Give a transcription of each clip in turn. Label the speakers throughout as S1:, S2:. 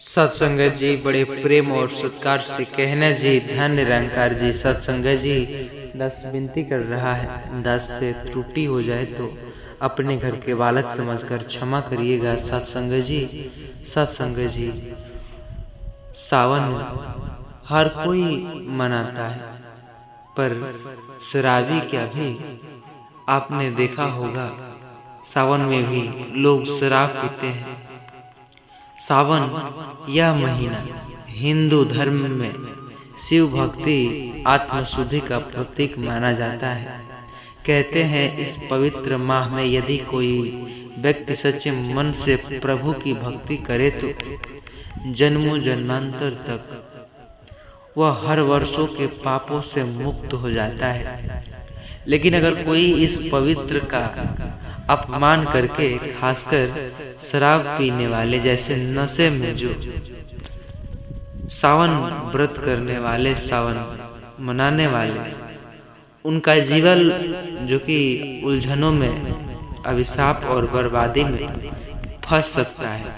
S1: सत्संगत जी बड़े प्रेम और सत्कार से कहना जी, धन निरंकार जी। सत्संगत जी दास विनती कर रहा है, दास से त्रुटि हो जाए तो अपने घर के बालक समझकर क्षमा करिएगा। सत्संगत जी, सत्संगत जी, सावन हर कोई मनाता है, पर शराबी क्या भी आपने देखा होगा, सावन में भी लोग शराब पीते हैं। सावन यह महीना हिंदू धर्म में शिव भक्ति आत्मशुद्धि का प्रतीक माना जाता है। कहते हैं इस पवित्र माह में यदि कोई व्यक्ति सच्चे मन से प्रभु की भक्ति करे तो जन्मों जन्मांतर तक वह हर वर्षों के पापों से मुक्त हो जाता है। लेकिन अगर कोई इस पवित्र का अपमान करके, खासकर शराब पीने वाले जैसे नशे में जो सावन व्रत करने वाले, सावन मनाने वाले, उनका जीवन जो कि उलझनों में, अभिशाप और बर्बादी में फंस सकता है।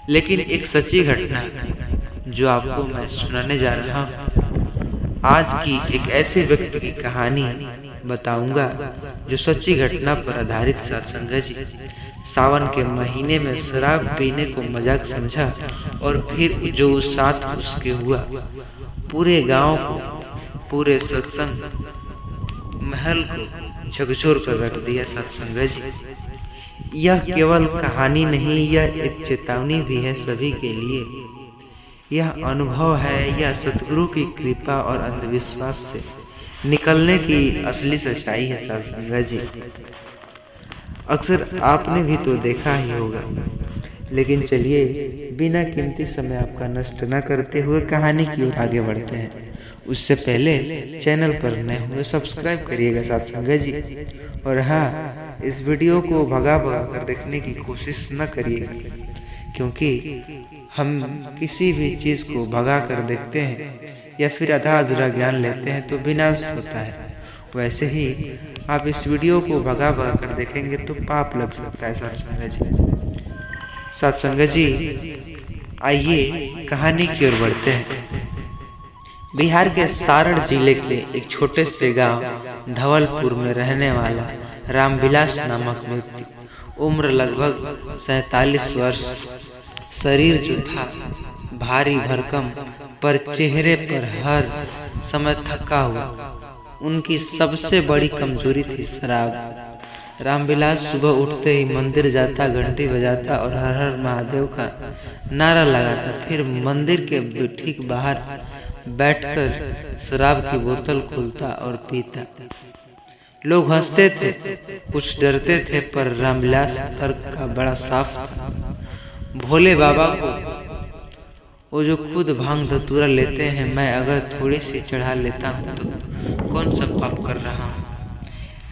S1: लेकिन एक सच्ची घटना जो आपको मैं सुनाने जा रहा हूँ, आज की एक ऐसे व्यक्ति की कहानी बताऊंगा जो सच्ची घटना पर आधारित। सत्संगत जी, सावन के महीने में शराब पीने को मजाक समझा और फिर जो साथ उसके हुआ, पूरे गांव को, पूरे सत्संग महल को झकझोर कर रख दिया। सत्संगत जी, यह केवल कहानी नहीं, यह एक चेतावनी भी है सभी के लिए। यह अनुभव है, यह सतगुरु की कृपा और अंधविश्वास से निकलने की असली सच्चाई है। सत्संगत जी, अक्सर आपने भी तो देखा ही होगा। लेकिन चलिए बिना कीमती समय आपका नष्ट न करते हुए कहानी की ओर आगे बढ़ते हैं। उससे पहले चैनल पर नए हुए सब्सक्राइब करिएगा सत्संगत जी। और हाँ, इस वीडियो को भगा कर देखने की कोशिश न करिएगा, क्योंकि हम किसी भी चीज को भगा कर देखते हैं या फिर आधा अधूरा ज्ञान लेते हैं तो विनाश होता है। वैसे ही आप इस वीडियो को भगा कर देखेंगे तो पाप लग सकता है। सत्संगत जी, सत्संगत जी, आइए कहानी की ओर बढ़ते हैं। बिहार के सारण जिले के एक छोटे से गांव धवलपुर में रहने वाला रामविलास नामक व्यक्ति, उम्र लगभग 47 वर्ष, शरीर जो था भारी भरकम, पर चेहरे पर हर समय थका हुआ। उनकी सबसे बड़ी कमजोरी थी शराब। रामविलास सुबह उठते ही मंदिर जाता, घंटी बजाता और हर हर महादेव का नारा लगाता। फिर मंदिर के ठीक बाहर बैठकर शराब की बोतल खोलता और पीता। लोग हंसते थे, कुछ डरते थे, पर रामविलास तर्क का बड़ा साफ था। भोले बाबा को वो जो खुद भांग धतूरा लेते हैं, मैं अगर थोड़ी सी चढ़ा लेता हूँ तो कौन सा पाप कर रहा हूँ।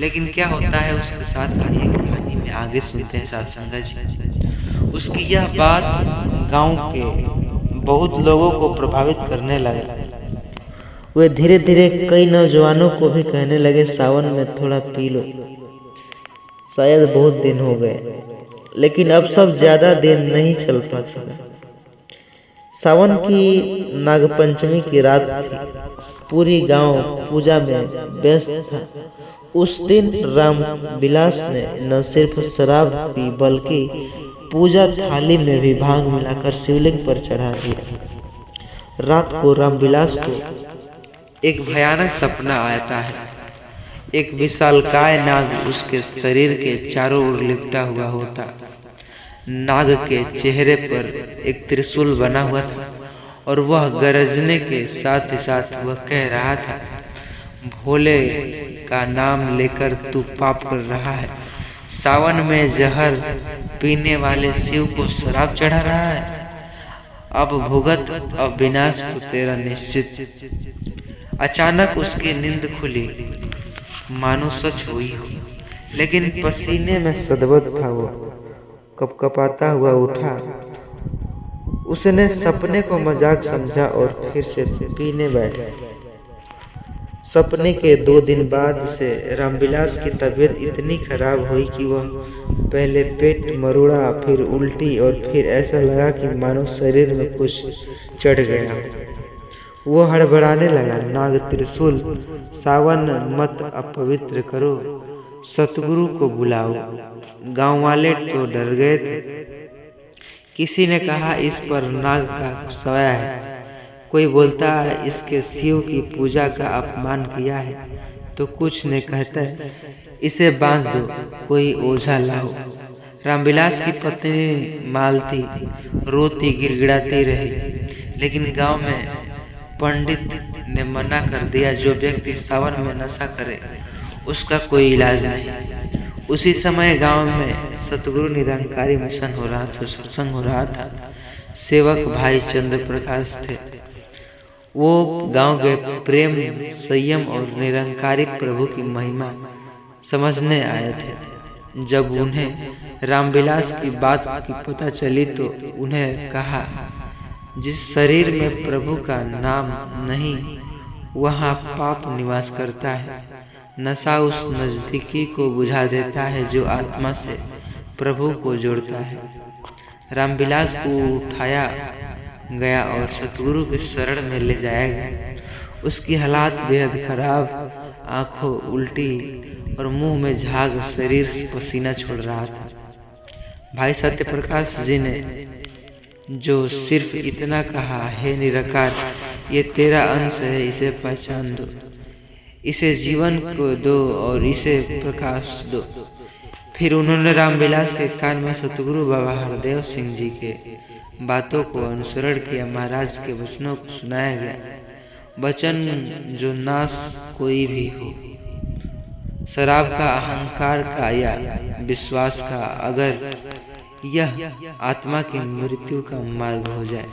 S1: लेकिन क्या होता है उसके साथ, आइए कहानी में आगे सुनते हैं। सत्संगत जी, उसकी यह बात गांव के बहुत लोगों को प्रभावित करने लगा। वे धीरे धीरे कई नौजवानों को भी कहने लगे, सावन में थोड़ा पी लो, शायद बहुत दिन हो गए। लेकिन अब सब ज्यादा दिन नहीं चल पा सका। सावन की नागपंचमी की रात थी, पूरी गांव पूजा में व्यस्त था। उस दिन रामविलास ने न सिर्फ शराब पी, बल्कि पूजा थाली में भी भांग मिलाकर शिवलिंग पर चढ़ा दिया। रात को रामविलास को एक भयानक सपना आता है। एक विशालकाय नाग उसके शरीर के चारों ओर लिपटा हुआ होता। नाग के चेहरे पर एक त्रिशूल बना हुआ था और वह गरजने के साथ ही साथ वह कह रहा था, भोले का नाम लेकर तू पाप कर रहा है। सावन में जहर पीने वाले शिव को शराब चढ़ा रहा है। अब भुगत, अब विनाश तो तेरा निश्चित। अचानक उसकी नींद खुली, मानो सच हुई हो, लेकिन पसीने में सदबद था। वो कपकपाता हुआ उठा। उसने सपने को मजाक समझा और फिर से पीने बैठा। सपने के 2 दिन बाद से रामविलास की तबीयत इतनी खराब हुई कि वह पहले पेट मरोड़ा, फिर उल्टी और फिर ऐसा लगा कि मानो शरीर में कुछ चढ़ गया। वो हड़बड़ाने लगा, नाग त्रिशूल, सावन मत अपवित्र करो, सतगुरु को बुलाओ। गांव वाले तो डर गए थे। किसी ने कहा इस पर नाग का साया है, कोई बोलता है इसके शिव की पूजा का अपमान किया है, तो कुछ ने कहता है इसे बांध दो, कोई ओझा लाओ। रामविलास की पत्नी मालती रोती गिड़गिड़ाती रही, लेकिन गांव में पंडित ने मना कर दिया, जो व्यक्ति सावन में नशा करे उसका कोई इलाज नहीं। उसी समय गांव में सतगुरु निरंकारी मिशन हो रहा था, सत्संग हो रहा था। सेवक भाई चंद्र प्रकाश थे। वो गांव के प्रेम, संयम और निरंकारी प्रभु की महिमा समझने आए थे। जब उन्हें रामविलास की बात की पता चली तो उन्हें कहा, जिस शरीर में प्रभु का नाम नहीं वहाँ पाप निवास करता है। नशा उस नजदीकी को बुझा देता है जो आत्मा से प्रभु को जोड़ता है। रामविलास को उठाया गया और सतगुरु के शरण में ले जाया गया। उसकी हालात बेहद खराब, आंखों उल्टी और मुंह में झाग, शरीर से पसीना छोड़ रहा था। भाई सत्य प्रकाश जी ने जो सिर्फ इतना कहा, हे निराकार, ये तेरा अंश है, इसे पहचान दो, इसे जीवन को दो और इसे प्रकाश दो। फिर उन्होंने रामविलास के कान में सतगुरु बाबा हरदेव सिंह जी के बातों को अनुसरण किया। महाराज के वचनों को सुनाया गया। वचन जो नाश कोई भी हो, शराब का, अहंकार का या विश्वास का, अगर यह आत्मा की मृत्यु का मार्ग हो जाए।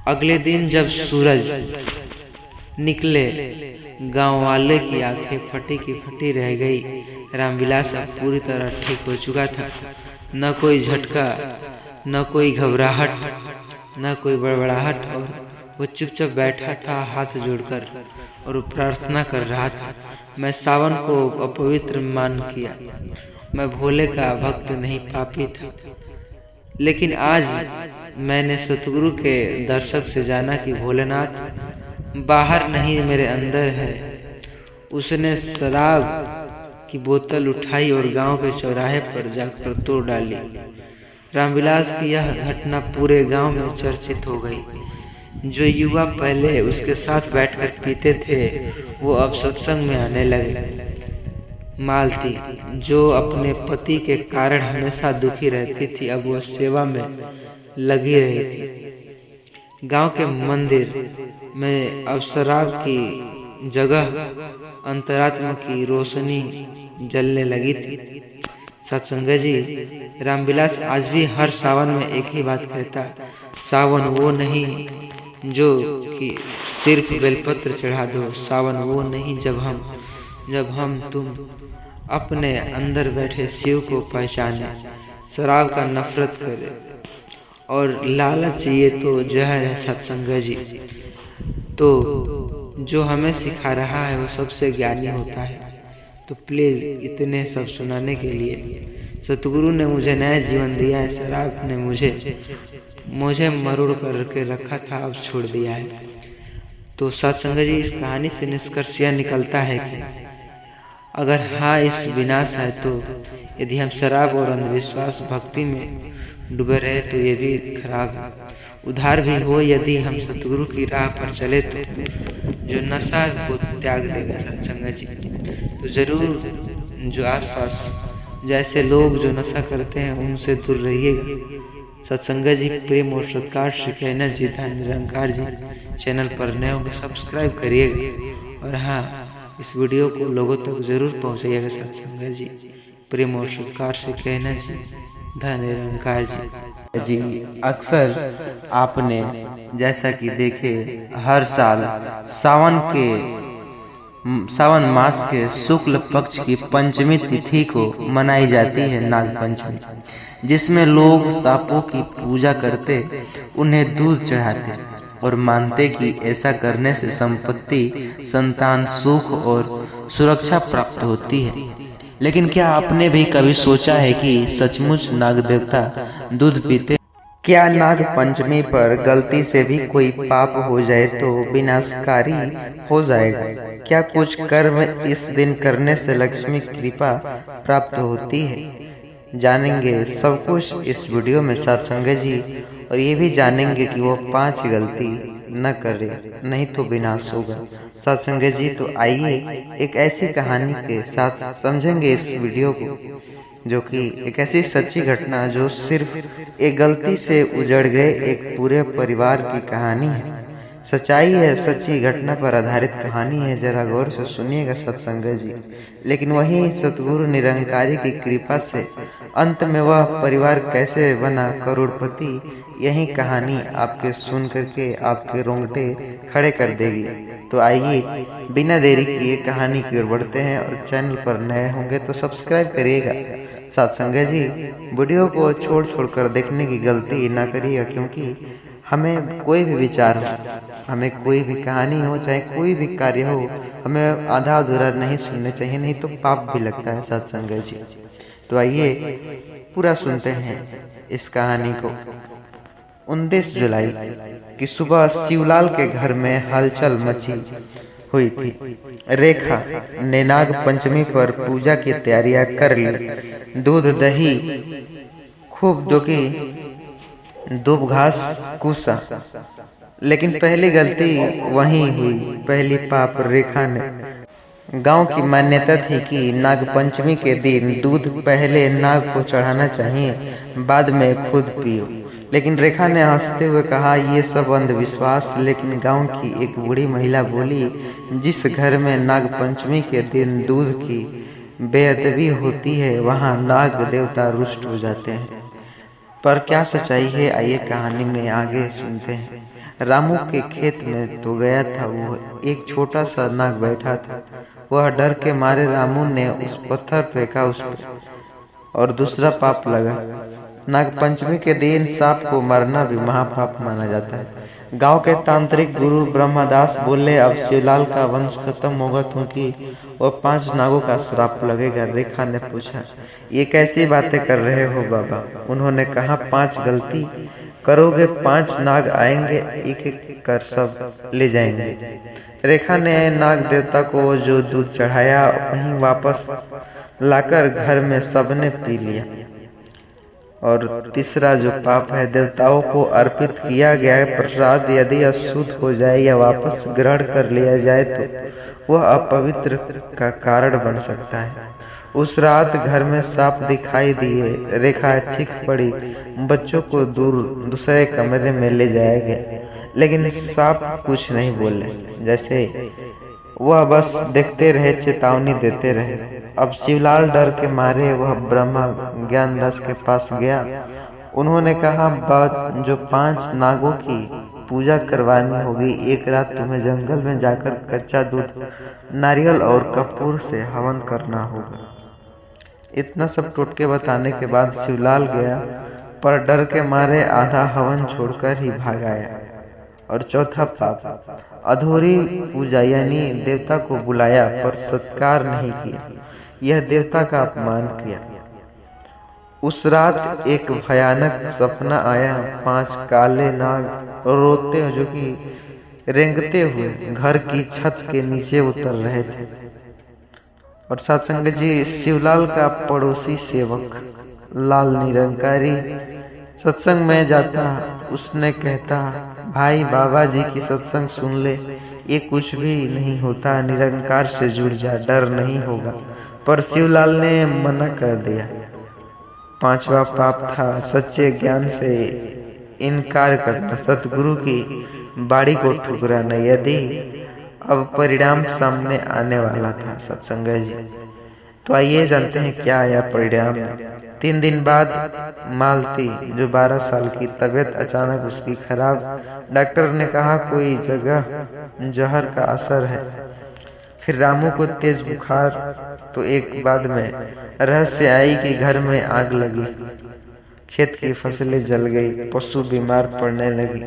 S1: अगले दिन जब सूरज निकले, गांव वाले की आंखें फटी की फटी रह गई। रामविलास अब पूरी तरह ठीक हो चुका था। न कोई झटका, न कोई घबराहट, न कोई बड़बड़ाहट, और वो चुपचाप बैठा था हाथ जोड़कर और प्रार्थना कर रहा था। मैं सावन को अपवित्र मान किया, मैं भोले का भक्त नहीं, पापी था। लेकिन आज मैंने सतगुरु के दर्शक से जाना कि भोलेनाथ बाहर नहीं मेरे अंदर है। उसने शराब की बोतल उठाई और गांव के चौराहे पर जाकर तोड़ डाली। रामविलास की यह घटना पूरे गांव में चर्चित हो गई। जो युवा पहले उसके साथ बैठकर पीते थे वो अब सत्संग में आने लगे। मालती, जो अपने पति के कारण हमेशा दुखी रहती थी, अब वह सेवा में लगी रही थी। गांव के मंदिर में अब शराब की जगह अंतरात्मा की रोशनी जलने लगी थी। सत्संग जी, रामविलास आज भी हर सावन में एक ही बात कहता, सावन वो नहीं जो कि सिर्फ बेलपत्र चढ़ा दो, सावन वो नहीं जब हम तुम अपने अंदर बैठे शिव को पहचाने, शराब का नफरत करे और लालच ये तो जहर है। सत्संग जी, तो जो हमें सिखा रहा है वो सबसे ज्ञानी होता है। तो प्लीज इतने सब सुनाने के लिए सतगुरु ने मुझे नया जीवन दिया है। शराब ने मुझे मरोड़ करके रखा था, अब छोड़ दिया है। तो सत्संग जी, इस कहानी से निष्कर्ष यह निकलता है कि अगर हाँ इस विनाश है, तो यदि हम शराब और अंधविश्वास भक्ति में डूबे रहे तो ये भी खराब है। उधार भी हो यदि हम सतगुरु की राह पर चले तो जो नशा को त्याग देगा। सत्संग जी, तो जरूर जो आसपास जैसे लोग जो नशा करते हैं उनसे दूर रहिएगा। सत्संग जी, प्रेम और सत्कार से कहना जी, धन निरंकार जी। चैनल पर नए होंगे सब्सक्राइब करिएगा और हाँ, इस वीडियो को लोगों तक जरूर पहुंचाइएगा। सत्संग जी, प्रेम और सत्कार से कहना जी, धन निरंकार जी। अक्सर आपने जैसा कि देखे हर साल सावन मास के शुक्ल पक्ष की पंचमी तिथि को मनाई जाती है नाग पंचमी, जिसमें लोग सांपों की पूजा करते, उन्हें दूध चढ़ाते, और मानते कि ऐसा करने से संपत्ति, संतान, सुख और सुरक्षा प्राप्त होती है। लेकिन क्या आपने भी कभी सोचा है कि सचमुच नाग देवता दूध पीते? क्या नाग पंचमी पर गलती से भी कोई पाप हो जाए तो विनाशकारी हो जाएगा? क्या कुछ कर्म इस दिन करने से लक्ष्मी कृपा प्राप्त होती है? जानेंगे सब कुछ इस वीडियो में साथ संगत जी, और ये भी जानेंगे कि वो 5 गलती न करे नहीं तो विनाश होगा। साथ संगत जी, तो आइए एक ऐसी कहानी के साथ समझेंगे इस वीडियो को, जो कि एक ऐसी सच्ची घटना जो सिर्फ एक गलती से उजड़ गए एक पूरे परिवार की कहानी है। सच्चाई है, सच्ची घटना पर आधारित कहानी है। जरा गौर से सुनिएगा सत्संगत जी। लेकिन वही सतगुरु निरंकारी की कृपा से अंत में वह परिवार कैसे बना करोड़पति, यही कहानी आपके सुन करके आपके रोंगटे खड़े कर देगी। तो आइए बिना देरी किए कहानी की ओर बढ़ते हैं, और चैनल पर नए होंगे तो सब्सक्राइब करिएगा। साथ संगत जी, वीडियो को छोड़ कर देखने की गलती ना करिएगा, क्योंकि हमें कोई भी विचार हो, हमें कोई भी कहानी हो, चाहे कोई भी कार्य हो, हमें आधा अधूरा नहीं सुनने चाहिए, नहीं तो पाप भी लगता है। साथ संगत जी, तो आइए पूरा सुनते हैं इस कहानी को। 19 जुलाई की सुबह शिवलाल के घर में हलचल मची हुई थी। रेखा ने नाग पंचमी पर पूजा की तैयारियां कर ली। दूध, दही, खूब दोगी, दूब घास, कुसा। लेकिन पहली गलती वही हुई, पहली पाप रेखा ने। गांव की मान्यता थी कि नाग पंचमी के दिन दूध पहले नाग को चढ़ाना चाहिए, बाद में खुद पियो। लेकिन रेखा ने हंसते हुए कहा, ये सब अंधविश्वास। लेकिन गांव की एक बूढ़ी महिला बोली, जिस घर में नाग पंचमी के दिन दूध की बेअदबी होती है, वहां नाग देवता रुष्ट हो जाते हैं। पर क्या सच्चाई है, आइए कहानी में आगे सुनते हैं। रामू के खेत में तो गया था वो, एक छोटा सा नाग बैठा था। वह डर के मारे रामू ने उस पत्थर फेंका उस पर, और दूसरा पाप लगा। नाग पंचमी के दिन सांप को मारना भी महापाप माना जाता है। गांव के तांत्रिक गुरु ब्रह्मदास बोले, अब शिवलाल का वंश खत्म होगा, क्योंकि वह 5 नागों का श्राप लगेगा। रेखा ने पूछा, ये कैसी बातें कर रहे हो बाबा? उन्होंने कहा, 5 गलती करोगे 5 नाग आएंगे, एक एक कर सब ले जाएंगे। रेखा ने नाग देवता को जो दूध चढ़ाया वहीं वापस लाकर घर में सबने पी लिया। और तीसरा जो पाप है, देवताओं को अर्पित किया गया प्रसाद यदि अशुद्ध हो जाए या वापस ग्रहण कर लिया जाए तो वह अपवित्र का कारण बन सकता है। उस रात घर में सांप दिखाई दिए। रेखा चीख पड़ी, बच्चों को दूसरे कमरे में ले जाया गया, लेकिन सांप कुछ नहीं बोले, जैसे वह बस देखते रहे, चेतावनी देते रहे। अब शिवलाल डर के मारे वह ब्रह्मा ज्ञानदास के पास गया। उन्होंने कहा, जो 5 नागों की पूजा करवानी होगी, एक रात तुम्हें जंगल में जाकर कच्चा दूध, नारियल और कपूर से हवन करना होगा। इतना सब टोटके बताने के बाद शिवलाल गया, पर डर के मारे आधा हवन छोड़कर ही भाग आया। और चौथा पाप, अधूरी पूजा, यानी देवता को बुलाया पर सत्कार नहीं किया, यह देवता का अपमान किया। उस रात एक भयानक सपना आया। 5 काले नाग रोते, जो कि रेंगते हुए घर की छत के नीचे उतर रहे थे। और सत्संग जी, शिवलाल का पड़ोसी सेवक लाल निरंकारी सत्संग में जाता। उसने कहता, भाई बाबा जी की सत्संग सुन ले, ये कुछ भी नहीं होता, निरंकार से जुड़ जा, डर नहीं होगा। पर शिवलाल ने मना कर दिया। 5वां पाप था सच्चे ज्ञान से इनकार करना, सतगुरु की बाड़ी को ठुकराना, यदि अब परिणाम सामने आने वाला था। सत्संग जी, तो आइए जानते हैं क्या आया परिणाम। 3 दिन बाद मालती, जो 12 साल की, तबीयत अचानक उसकी खराब। डॉक्टर ने कहा कोई जगह जहर का असर है। फिर रामू को तेज बुखार। तो एक बाद में रहस्य आई कि घर में आग लगी, खेत की फसलें जल गई, पशु बीमार पड़ने लगी।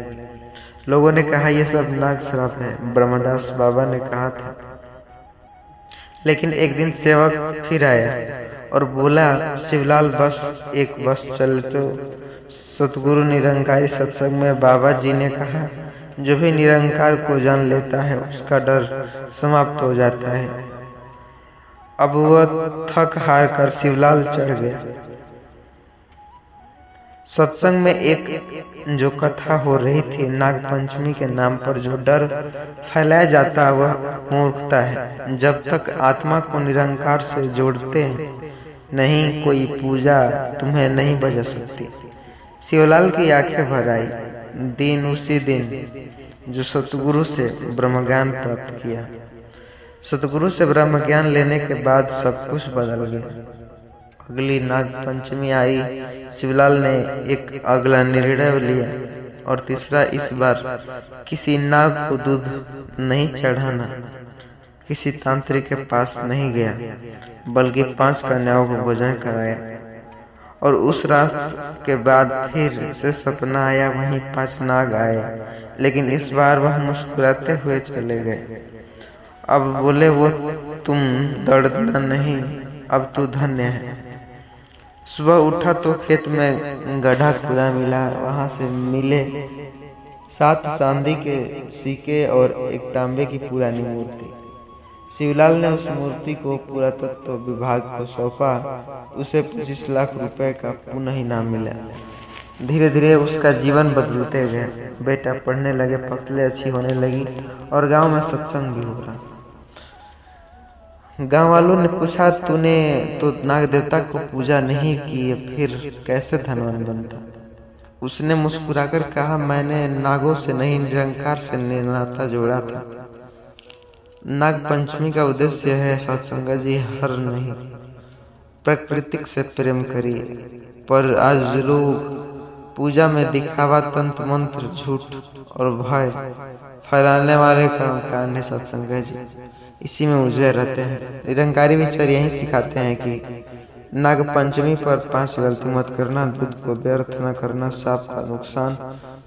S1: लोगों ने कहा यह सब नाग श्राप है, ब्रह्मदास बाबा ने कहा था। लेकिन एक दिन सेवक फिर आया और बोला, शिवलाल बस चले तो सतगुरु निरंकारी सत्संग में बाबा जी ने कहा, जो भी निरंकार को जान लेता है उसका डर समाप्त हो जाता है। अब वह थक हार कर शिवलाल चढ़ गया। सत्संग में एक जो कथा हो रही थी, नाग पंचमी के नाम पर जो डर फैलाया जाता वह मूर्खता है। जब तक आत्मा को निरंकार से जोड़ते नहीं, कोई पूजा तुम्हें नहीं बचा सकती। शिवलाल की आंखें भर आई। उसी दिन जो सतगुरु से ब्रह्मज्ञान प्राप्त किया। सतगुरु से ब्रह्मज्ञान लेने के बाद सब कुछ बदल गया। अगली नाग पंचमी आई, शिवलाल ने एक अगला निर्णय लिया और तीसरा, इस बार किसी नाग को दूध नहीं चढ़ाना, किसी तांत्रिक के पास नहीं गया, बल्कि 5 कन्याओं को भोजन कराया। और उस रात के बाद फिर से सपना आया, वहीं 5 नाग आए, लेकिन इस बार वह मुस्कुराते हुए चले गए। अब बोले, वो तुम दर्द नहीं, अब तू धन्य है। सुबह उठा तो खेत में गड्ढा खुदा मिला। वहां से मिले 7 चांदी के सिक्के और एक तांबे की पुरानी मूर्ति। शिवलाल ने उस मूर्ति को पुरातत्व विभाग को सौंपा। उसे 25 लाख रुपए का पुनः इनाम मिला। धीरे धीरे उसका जीवन बदलते गए। बेटा पढ़ने लगे, फसलें अच्छी होने लगी और गांव में सत्संग भी हो रहा। गांव वालों ने पूछा, तूने तो नाग देवता को पूजा नहीं की, फिर कैसे धनवान बनता? उसने मुस्कुराकर कहा, मैंने नागों से नहीं, निरंकार से नाता जोड़ा था। नाग पंचमी का उद्देश्य है सत्संग जी, हर नहीं, प्राकृतिक से प्रेम करिए। पर आज लोग पूजा में दिखावा, तंत्र मंत्र, झूठ और भय फैलाने वाले कारण है सत्संग जी, इसी में उलझे रहते हैं। निरंकारी विचार यही सिखाते हैं कि नाग पंचमी पर 5 गलती मत करना, दूध को व्यर्थ न करना, सांप का नुकसान,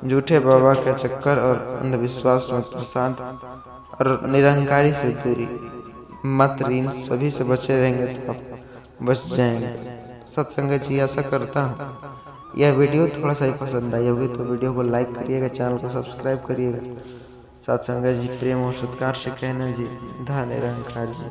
S1: झूठे बाबा के चक्कर और अंधविश्वास में प्रसाद, और निरंकारी से दूरी। मात्र इन सभी से बचे रहेंगे तो आप बच जाएंगे। सत्संग जी, आशा करता हूँ यह वीडियो थोड़ा सा ही पसंद आई होगी, तो वीडियो को लाइक करिएगा, चैनल को सब्सक्राइब करिएगा। सत्संग जी, प्रेम और सत्कार से कहना जी, धन्य निरंकार जी।